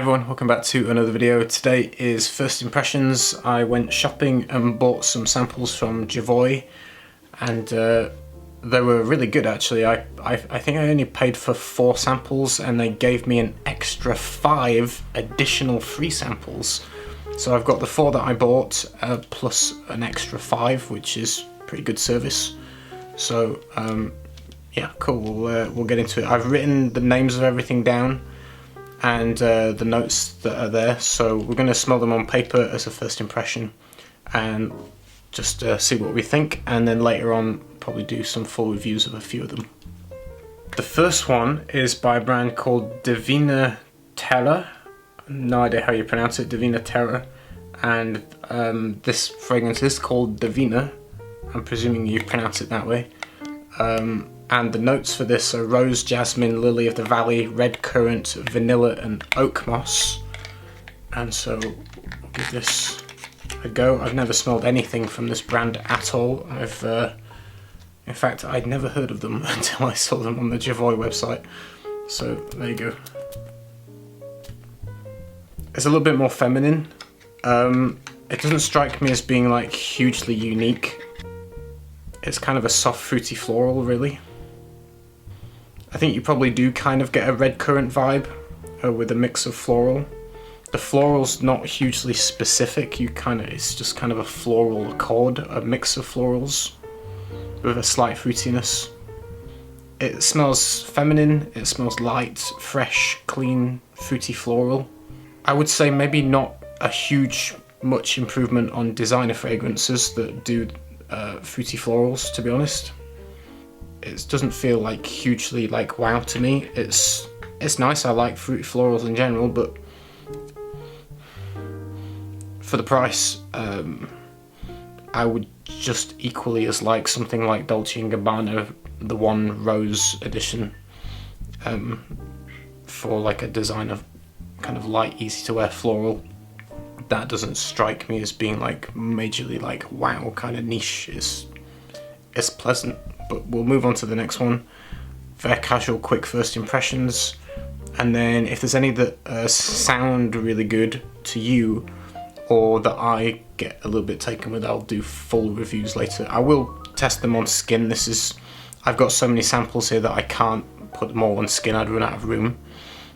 Everyone, welcome back to another video. Today is first impressions. I went shopping and bought some samples from Jovoy, and they were really good actually. I think I only paid for 4 samples and they gave me an extra 5 additional free samples. So I've got the 4 that I bought plus an extra 5, which is pretty good service. So yeah, cool, we'll get into it. I've written the names of everything down and the notes that are there, so we're going to smell them on paper as a first impression and just see what we think, and then later on probably do some full reviews of a few of them. The first one is by a brand called Divina Terra. No idea how you pronounce it, Divina Terra, and this fragrance is called Divina. I'm presuming you pronounce it that way. And the notes for this are rose, jasmine, lily of the valley, red currant, vanilla and oak moss. And so I'll give this a go. I've never smelled anything from this brand at all. In fact, I'd never heard of them until I saw them on the Jovoy website. So there you go. It's a little bit more feminine. It doesn't strike me as being like hugely unique. It's kind of a soft fruity floral, really. I think you probably do kind of get a red currant vibe with a mix of floral. The floral's not hugely specific. It's just kind of a floral accord, a mix of florals with a slight fruitiness. It smells feminine. It smells light, fresh, clean, fruity floral. I would say maybe not a much improvement on designer fragrances that do fruity florals, to be honest. It doesn't feel like hugely like wow to me. It's nice. I like fruity florals in general, but for the price, I would just equally as like something like Dolce & Gabbana, the one rose edition, for like a designer kind of light, easy to wear floral. That doesn't strike me as being like majorly like wow kind of niche. It's pleasant, but we'll move on to the next one. Very casual, quick first impressions, and then if there's any that sound really good to you or that I get a little bit taken with, I'll do full reviews later. I will test them on skin. I've got so many samples here that I can't put them all on skin. I'd run out of room,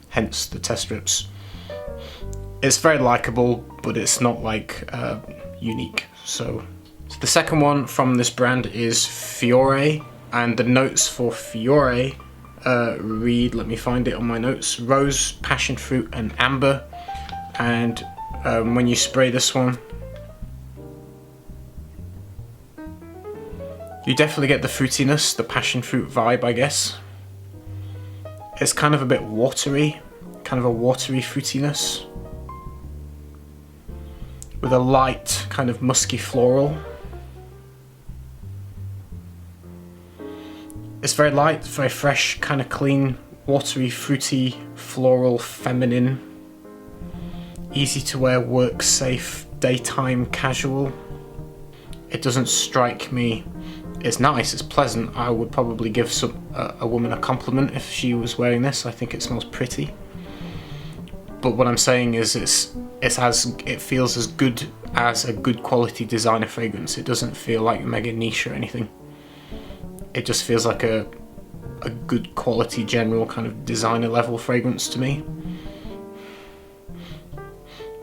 hence the test strips. It's very likable, but it's not like unique. So the second one from this brand is Fioraie, and the notes for Fioraie read, let me find it on my notes, rose, passion fruit and amber. And when you spray this one, you definitely get the fruitiness, the passion fruit vibe, I guess. It's kind of a bit watery, kind of a watery fruitiness, with a light kind of musky floral. It's very light, very fresh, kind of clean, watery, fruity, floral, feminine, easy to wear, work safe, daytime casual. It doesn't strike me. It's nice, it's pleasant. I would probably give a woman a compliment if she was wearing this. I think it smells pretty. But what I'm saying is it feels as good as a good quality designer fragrance. It doesn't feel like mega niche or anything. It just feels like a good quality general kind of designer level fragrance to me.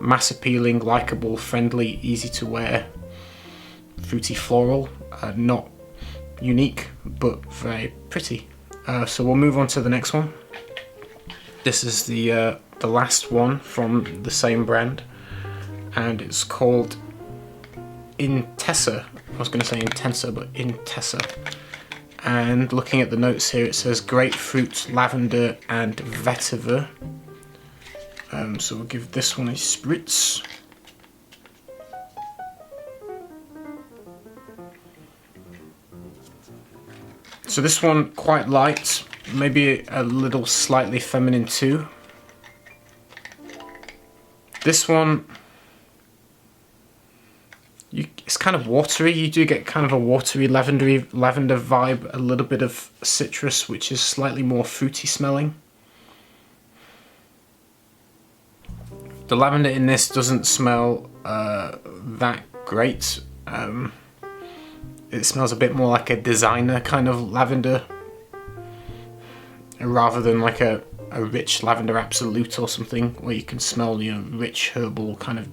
Mass appealing, likable, friendly, easy to wear, fruity floral, not unique but very pretty. So we'll move on to the next one. This is the last one from the same brand, and it's called Intesa. I was going to say Intesa, but Intesa. And looking at the notes here, it says grapefruit, lavender and vetiver. So we'll give this one a spritz. So this one quite light, maybe a little slightly feminine too. This one, it's kind of watery. You do get kind of a watery lavender vibe, a little bit of citrus, which is slightly more fruity smelling. The lavender in this doesn't smell that great. It smells a bit more like a designer kind of lavender, rather than like a rich lavender absolute or something, where you can smell, you know, rich herbal kind of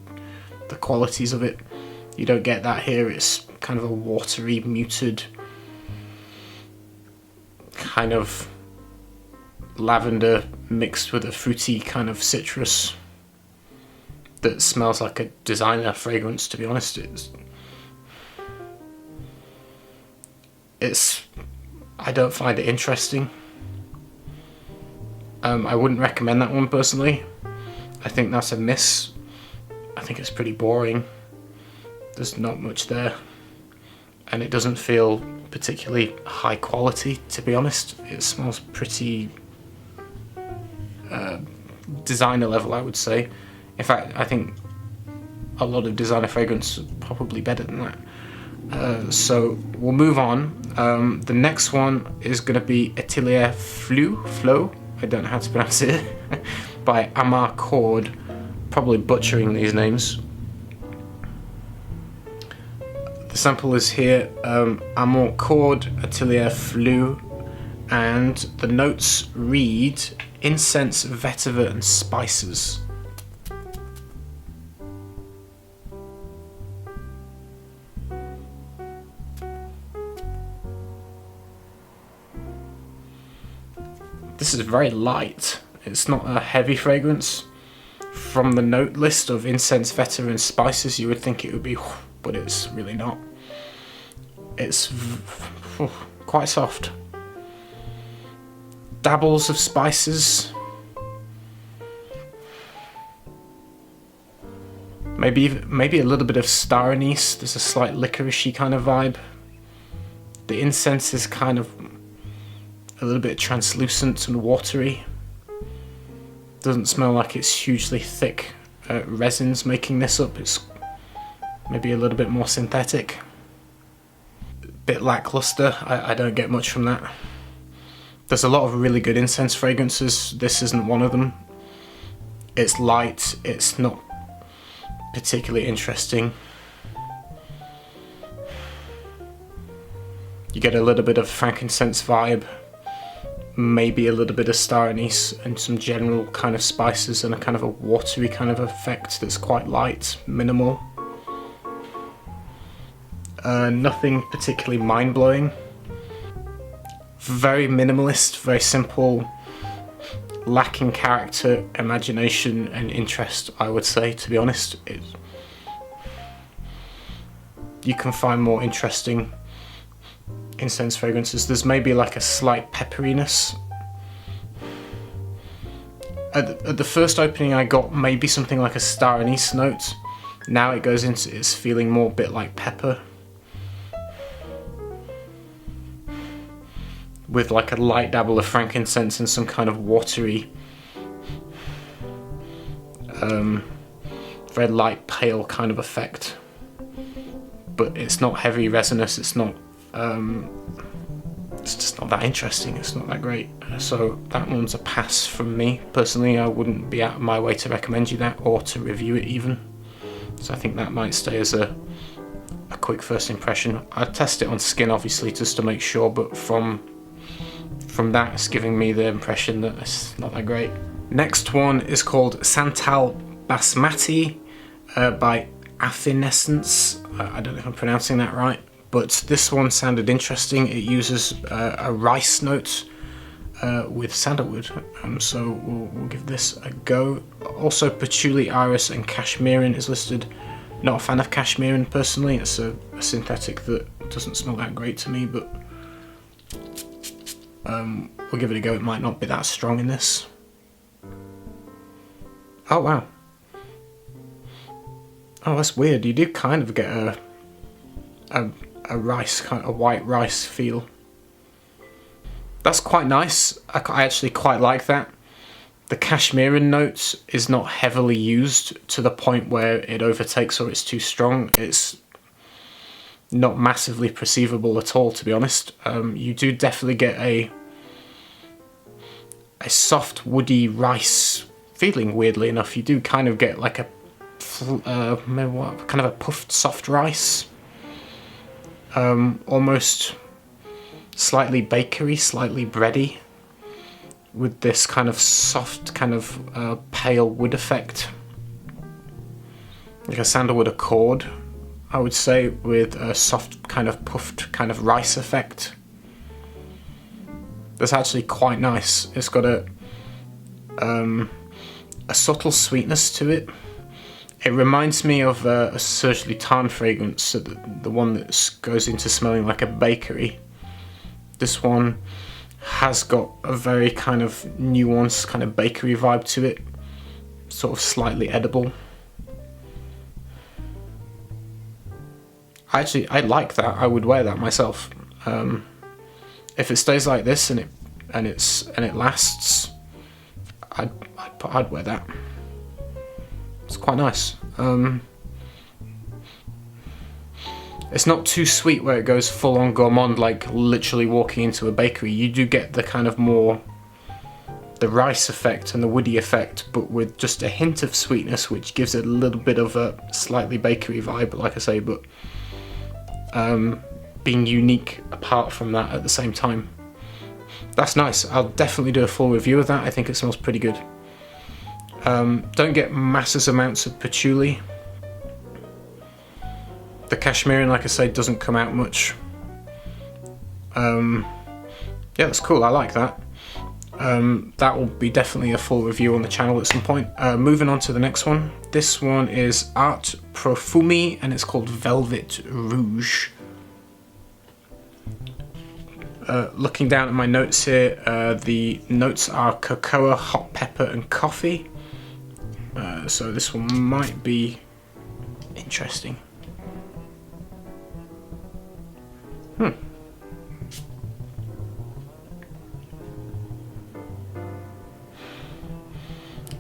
the qualities of it. You don't get that here. It's kind of a watery, muted kind of lavender mixed with a fruity kind of citrus that smells like a designer fragrance, to be honest. It's I don't find it interesting. I wouldn't recommend that one personally. I think that's a miss. I think it's pretty boring. There's not much there, and it doesn't feel particularly high quality, to be honest. It smells pretty designer level, I would say. In fact, I think a lot of designer fragrance are probably better than that. So we'll move on. The next one is going to be Atelier Flou, I don't know how to pronounce it, by Amarcord. Probably butchering these names. The sample is here, Amarcord Atelier Flou, and the notes read incense, vetiver and spices. This is very light. It's not a heavy fragrance. From the note list of incense, vetiver and spices, you would think it would be, but it's really not. It's quite soft. Dabbles of spices. Maybe a little bit of star anise. There's a slight licoricey kind of vibe. The incense is kind of a little bit translucent and watery. Doesn't smell like it's hugely thick resins making this up. It's maybe a little bit more synthetic. Bit lackluster. I don't get much from that. There's a lot of really good incense fragrances. This isn't one of them. It's light. It's not particularly interesting. You get a little bit of frankincense vibe. Maybe a little bit of star anise and some general kind of spices and a kind of a watery kind of effect that's quite light, minimal. Nothing particularly mind-blowing. Very minimalist, very simple, lacking character, imagination and interest, I would say, to be honest. You can find more interesting incense fragrances. There's maybe like a slight pepperiness. At the first opening I got maybe something like a star anise note. Now it goes into, it's feeling more a bit like pepper, with like a light dabble of frankincense and some kind of watery, very light pale kind of effect. But it's not heavy resinous, it's not it's just not that interesting, it's not that great. So that one's a pass from me. Personally, I wouldn't be out of my way to recommend you that or to review it even. So I think that might stay as a quick first impression. I'd test it on skin obviously just to make sure, but from that it's giving me the impression that it's not that great. Next one is called Santal Basmati by Affinessence. I don't know if I'm pronouncing that right, but this one sounded interesting. It uses a rice note with sandalwood, so we'll give this a go. Also patchouli, iris and cashmerean is listed. Not a fan of cashmerean personally. It's a synthetic that doesn't smell that great to me, but we'll give it a go. It might not be that strong in this. Oh wow. Oh, that's weird. You do kind of get a rice, kind of a white rice feel. That's quite nice. I actually quite like that. The cashmerean note is not heavily used to the point where it overtakes or it's too strong. It's not massively perceivable at all, to be honest. You do definitely get a soft woody rice feeling, weirdly enough. You do kind of get like a kind of a puffed soft rice, almost slightly bakery, slightly bready, with this kind of soft, kind of pale wood effect, like a sandalwood accord, I would say, with a soft kind of puffed kind of rice effect. That's actually quite nice. It's got a subtle sweetness to it. It reminds me of a Serge Lutens fragrance, so the one that goes into smelling like a bakery. This one has got a very kind of nuanced kind of bakery vibe to it, sort of slightly edible. I like that. I would wear that myself. If it stays like this and it lasts, I'd wear that. It's quite nice. It's not too sweet where it goes full on gourmand, like literally walking into a bakery. You do get the kind of more the rice effect and the woody effect, but with just a hint of sweetness, which gives it a little bit of a slightly bakery vibe, like I say, but being unique apart from that at the same time. That's nice. I'll definitely do a full review of that. I think it smells pretty good. Don't get massive amounts of patchouli. The Cashmerean, like I say, doesn't come out much. Yeah, that's cool. I like that. That will be definitely a full review on the channel at some point. Moving on to the next one. This one is Arte Profumi, and it's called Velvet Rouge. Looking down at my notes here, the notes are cocoa, hot pepper, and coffee. So this one might be interesting.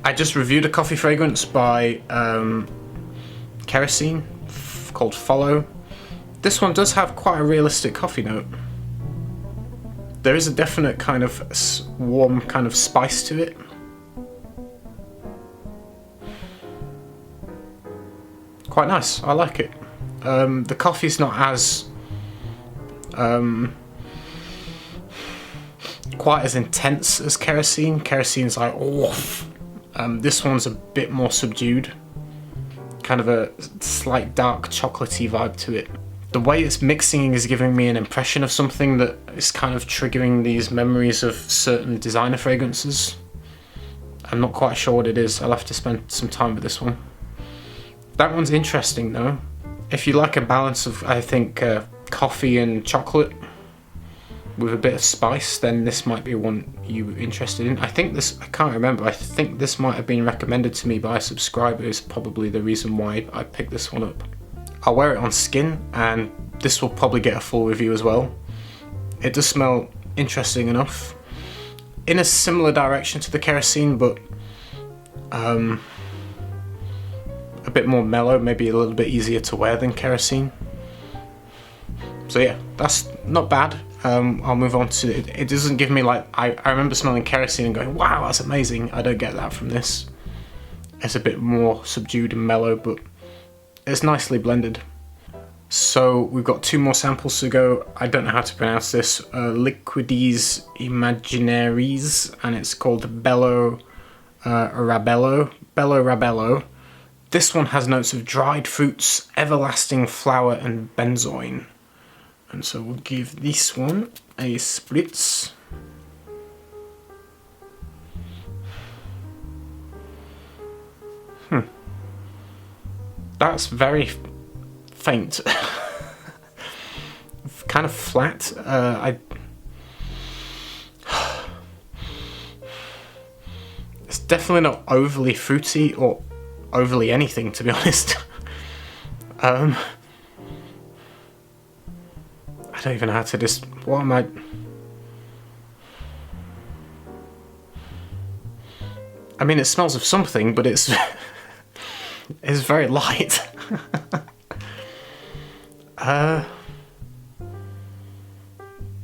I just reviewed a coffee fragrance by Kerosene called Follow. This one does have quite a realistic coffee note. There is a definite kind of warm kind of spice to it. Quite nice, I like it. The coffee's not as quite as intense as Kerosene. Kerosene's like, oof. This one's a bit more subdued, kind of a slight dark chocolatey vibe to it. The way it's mixing is giving me an impression of something that is kind of triggering these memories of certain designer fragrances. I'm not quite sure what it is. I'll have to spend some time with this one. That one's interesting though. If you like a balance of, I think, coffee and chocolate with a bit of spice, then this might be one you're interested in. I think this, I can't remember, I think this might have been recommended to me by a subscriber, is probably the reason why I picked this one up. I'll wear it on skin, and this will probably get a full review as well. It does smell interesting enough. In a similar direction to the Kerosene, but a bit more mellow, maybe a little bit easier to wear than Kerosene. So yeah, that's not bad. I'll move on to it. It doesn't give me like, I remember smelling Kerosene and going, wow, that's amazing. I don't get that from this. It's a bit more subdued and mellow, but it's nicely blended. So we've got two more samples to go. I don't know how to pronounce this. Liquides Imaginaires, and it's called Bello Rabelo. Bello Rabelo. This one has notes of dried fruits, everlasting flower, and benzoin. And so we'll give this one a spritz. That's very faint. Kind of flat. It's definitely not overly fruity or overly anything, to be honest. I don't even know how to just, what am I? I mean, it smells of something, but it's it's very light. Let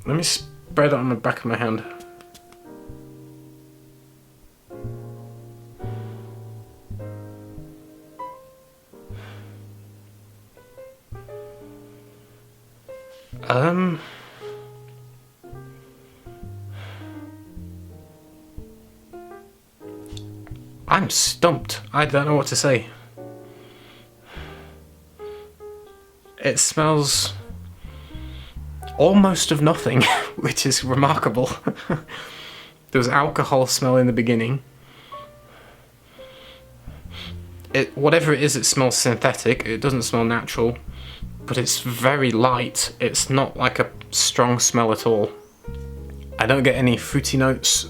me spread it on the back of my hand. I'm stumped. I don't know what to say. It smells almost of nothing, which is remarkable. There's alcohol smell in the beginning. Whatever it is, it smells synthetic. It doesn't smell natural, but it's very light. It's not like a strong smell at all. I don't get any fruity notes,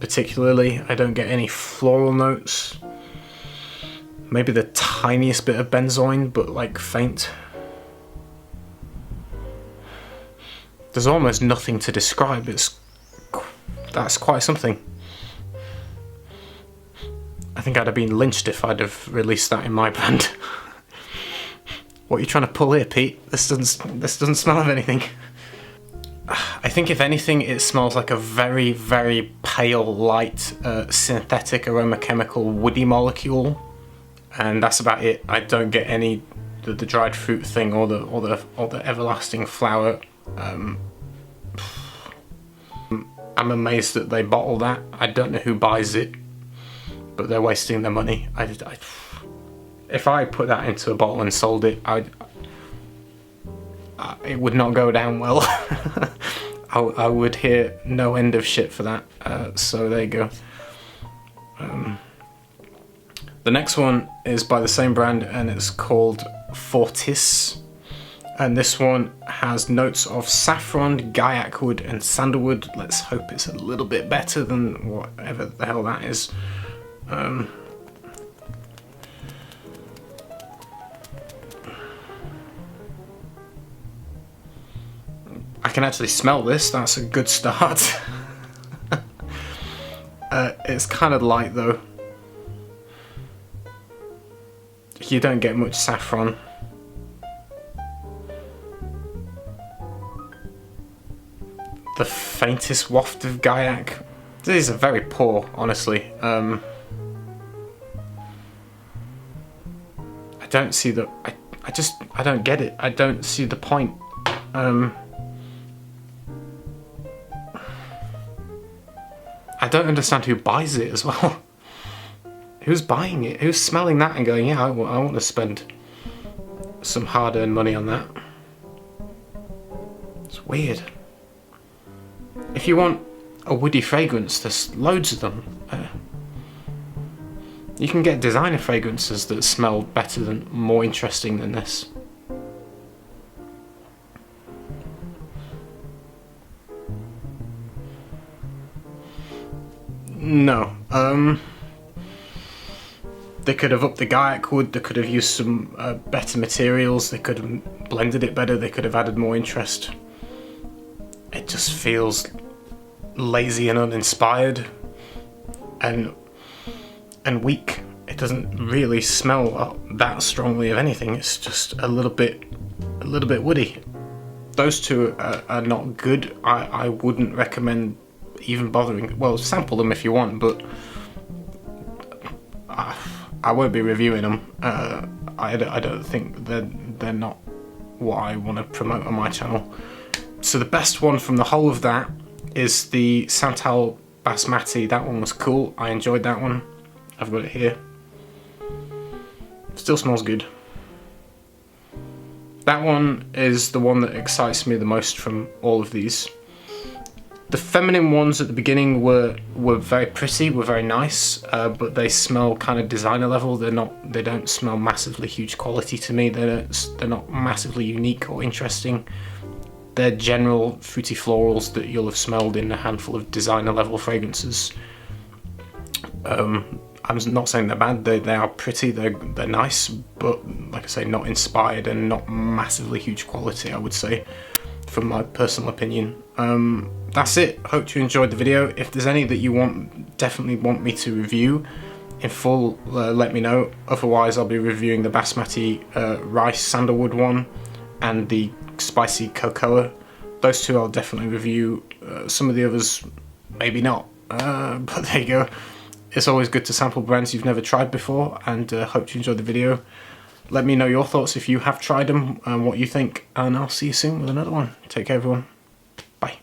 particularly. I don't get any floral notes. Maybe the tiniest bit of benzoin, but like faint. There's almost nothing to describe. That's quite something. I think I'd have been lynched if I'd have released that in my brand. What are you trying to pull here, Pete? This doesn't smell of anything. I think if anything, it smells like a very, very pale, light, synthetic aroma chemical woody molecule, and that's about it. I don't get any the dried fruit thing or the everlasting flower. I'm amazed that they bottle that. I don't know who buys it, but they're wasting their money. If I put that into a bottle and sold it, it would not go down well. I would hear no end of shit for that. So there you go. The next one is by the same brand, and it's called Fortis. And this one has notes of saffron, gaiac wood, and sandalwood. Let's hope it's a little bit better than whatever the hell that is. I can actually smell this. That's a good start. It's kind of light though. You don't get much saffron. The faintest waft of gaiac. These are very poor, honestly. I don't see the. I don't get it. I don't see the point. I don't understand who buys it as well. Who's buying it? Who's smelling that and going, yeah, I want to spend some hard-earned money on that? It's weird. If you want a woody fragrance, there's loads of them. You can get designer fragrances that smell better than, more interesting than this. No. They could have upped the gaiac wood, they could have used some better materials, they could have blended it better, they could have added more interest. It just feels lazy and uninspired and weak. It doesn't really smell that strongly of anything. It's just a little bit woody. Those two are not good. I wouldn't recommend even bothering. Well, sample them if you want, but I won't be reviewing them. I don't think they're not what I want to promote on my channel. So the best one from the whole of that is the Santal Basmati. That one was cool. I enjoyed that one. I've got it here. Still smells good. That one is the one that excites me the most from all of these. The feminine ones at the beginning were very pretty, were very nice, but they smell kind of designer level. They don't smell massively huge quality to me. They're not massively unique or interesting. They're general fruity florals that you'll have smelled in a handful of designer level fragrances. I'm not saying they're bad. They are pretty. They're nice, but like I say, not inspired and not massively huge quality, I would say, from my personal opinion. That's it. Hope you enjoyed the video. If there's any that you definitely want me to review in full, let me know. Otherwise, I'll be reviewing the Basmati rice sandalwood one and the spicy cocoa. Those two I'll definitely review. Some of the others, maybe not. But there you go. It's always good to sample brands you've never tried before, and hope you enjoyed the video. Let me know your thoughts if you have tried them and what you think, and I'll see you soon with another one. Take care everyone. Bye.